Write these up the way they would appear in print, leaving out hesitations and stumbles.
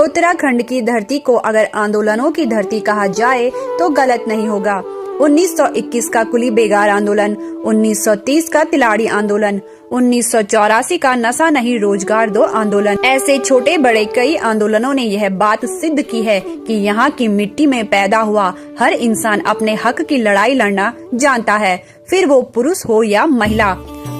उत्तराखंड की धरती को अगर आंदोलनों की धरती कहा जाए तो गलत नहीं होगा। 1921 का कुली बेगार आंदोलन, 1930 का तिलाड़ी आंदोलन, 1984 का नशा नहीं रोजगार दो आंदोलन, ऐसे छोटे बड़े कई आंदोलनों ने यह बात सिद्ध की है कि यहाँ की मिट्टी में पैदा हुआ हर इंसान अपने हक की लड़ाई लड़ना जानता है, फिर वो पुरुष हो या महिला।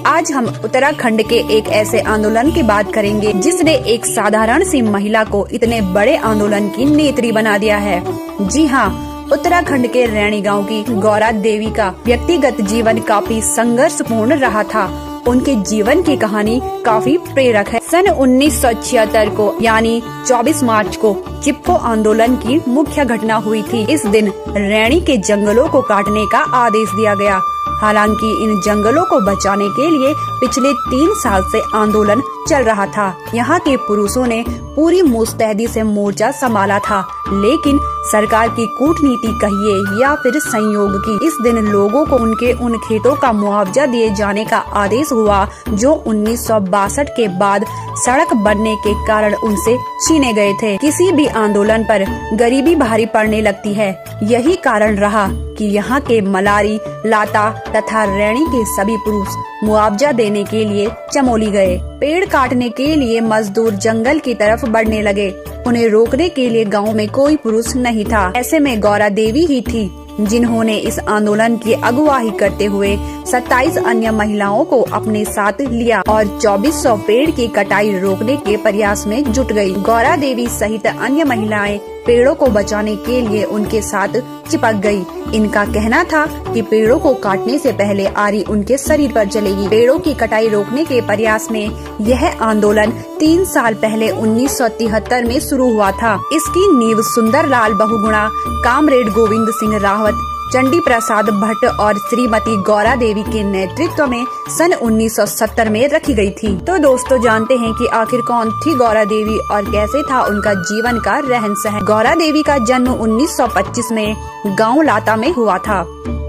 आज हम उत्तराखंड के एक ऐसे आंदोलन की बात करेंगे जिसने एक साधारण सी महिला को इतने बड़े आंदोलन की नेत्री बना दिया है। जी हाँ, उत्तराखंड के रैणी गांव की गौरा देवी का व्यक्तिगत जीवन काफी संघर्षपूर्ण रहा था। उनके जीवन की कहानी काफी प्रेरक है। सन 1976 को यानी 24 मार्च को चिपको आंदोलन की मुख्य घटना हुई थी। इस दिन रैणी के जंगलों को काटने का आदेश दिया गया। हालांकि इन जंगलों को बचाने के लिए पिछले 3 साल से आंदोलन चल रहा था। यहाँ के पुरुषों ने पूरी मुस्तैदी से मोर्चा संभाला था, लेकिन सरकार की कूटनीति कहिए या फिर संयोग की, इस दिन लोगों को उनके उन खेतों का मुआवजा दिए जाने का आदेश हुआ जो 1962 के बाद सड़क बनने के कारण उनसे छीने गए थे। किसी भी आंदोलन पर गरीबी भारी पड़ने लगती है। यही कारण रहा कि यहाँ के मलारी, लाता तथा रैणी के सभी पुरुष मुआवजा देने के लिए चमोली गए। पेड़ काटने के लिए मजदूर जंगल की तरफ बढ़ने लगे। उन्हें रोकने के लिए गांव में कोई पुरुष नहीं था। ऐसे में गौरा देवी ही थी जिन्होंने इस आंदोलन की अगुवाई करते हुए 27 अन्य महिलाओं को अपने साथ लिया और 2400 पेड़ की कटाई रोकने के प्रयास में जुट गई। गौरा देवी सहित अन्य महिलाएं पेड़ों को बचाने के लिए उनके साथ चिपक गई। इनका कहना था कि पेड़ों को काटने से पहले आरी उनके शरीर पर जलेगी। पेड़ों की कटाई रोकने के प्रयास में यह आंदोलन 3 साल पहले 1973 में शुरू हुआ था। इसकी नींव सुंदर लाल बहुगुणा, कामरेड गोविंद सिंह रावत, चंडी प्रसाद भट्ट और श्रीमती गौरा देवी के नेतृत्व में सन 1970 में रखी गई थी। तो दोस्तों, जानते हैं कि आखिर कौन थी गौरा देवी और कैसे था उनका जीवन का रहन सहन। गौरा देवी का जन्म 1925 में गांव लाता में हुआ था।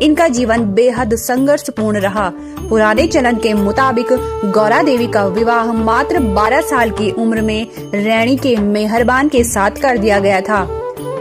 इनका जीवन बेहद संघर्षपूर्ण रहा। पुराने चलन के मुताबिक गौरा देवी का विवाह मात्र 12 साल की उम्र में रैणी के मेहरबान के साथ कर दिया गया था।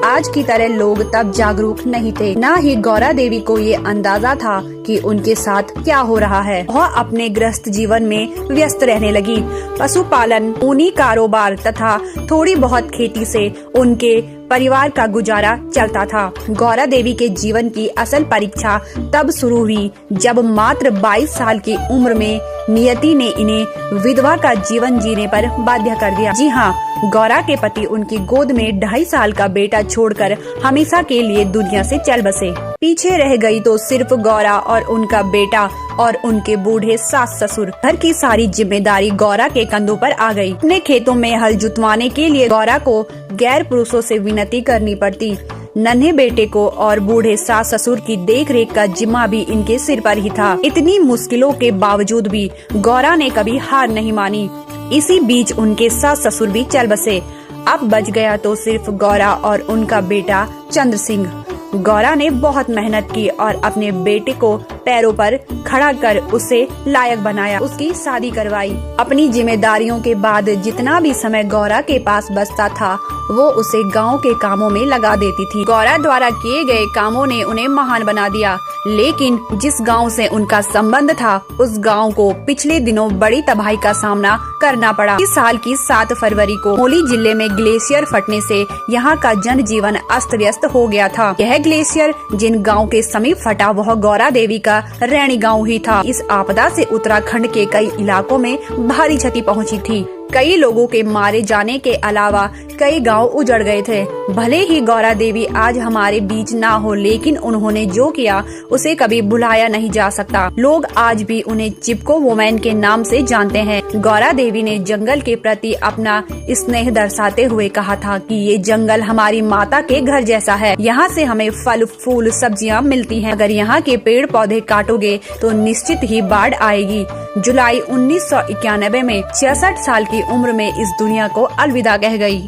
आज की तरह लोग तब जागरूक नहीं थे, न ही गौरा देवी को ये अंदाजा था कि उनके साथ क्या हो रहा है। वह अपने गृहस्थ जीवन में व्यस्त रहने लगी। पशुपालन, ऊनी कारोबार तथा थोड़ी बहुत खेती से उनके परिवार का गुजारा चलता था। गौरा देवी के जीवन की असल परीक्षा तब शुरू हुई जब मात्र 22 साल की उम्र में नियति ने इन्हें विधवा का जीवन जीने पर बाध्य कर दिया। जी हाँ, गौरा के पति उनकी गोद में 2.5 साल का बेटा छोड़कर हमेशा के लिए दुनिया से चल बसे। पीछे रह गई तो सिर्फ गौरा और उनका बेटा और उनके बूढ़े सास ससुर। घर की सारी जिम्मेदारी गौरा के कंधों पर आ गई। अपने खेतों में हल जुतवाने के लिए गौरा को गैर पुरुषों से विनती करनी पड़ती। नन्हे बेटे को और बूढ़े सास ससुर की देखरेख का जिम्मा भी इनके सिर पर ही था। इतनी मुश्किलों के बावजूद भी गौरा ने कभी हार नहीं मानी। इसी बीच उनके सास ससुर भी चल बसे। अब बच गया तो सिर्फ गौरा और उनका बेटा चंद्र सिंह। गौरा ने बहुत मेहनत की और अपने बेटे को पैरों पर खड़ा कर उसे लायक बनाया, उसकी शादी करवाई। अपनी जिम्मेदारियों के बाद जितना भी समय गौरा के पास बचता था वो उसे गांव के कामों में लगा देती थी। गौरा द्वारा किए गए कामों ने उन्हें महान बना दिया, लेकिन जिस गांव से उनका संबंध था उस गांव को पिछले दिनों बड़ी तबाही का सामना करना पड़ा। इस साल की 7 फरवरी को मोली जिले में ग्लेशियर फटने से यहाँ का जनजीवन अस्त व्यस्त हो गया था। यह ग्लेशियर जिन गांव के समीप फटा वह गौरा देवी का रैणी गांव ही था। इस आपदा से उत्तराखंड के कई इलाकों में भारी क्षति पहुंची थी। कई लोगों के मारे जाने के अलावा कई गांव उजड़ गए थे। भले ही गौरा देवी आज हमारे बीच ना हो, लेकिन उन्होंने जो किया उसे कभी भुलाया नहीं जा सकता। लोग आज भी उन्हें चिपको वुमेन के नाम से जानते हैं। गौरा देवी ने जंगल के प्रति अपना स्नेह दर्शाते हुए कहा था कि ये जंगल हमारी माता के घर जैसा है। यहाँ से हमें फल फूल सब्जियाँ मिलती हैं। अगर यहाँ के पेड़ पौधे काटोगे तो निश्चित ही बाढ़ आएगी। जुलाई 1991 में 66 साल की उम्र में इस दुनिया को अलविदा कह गई।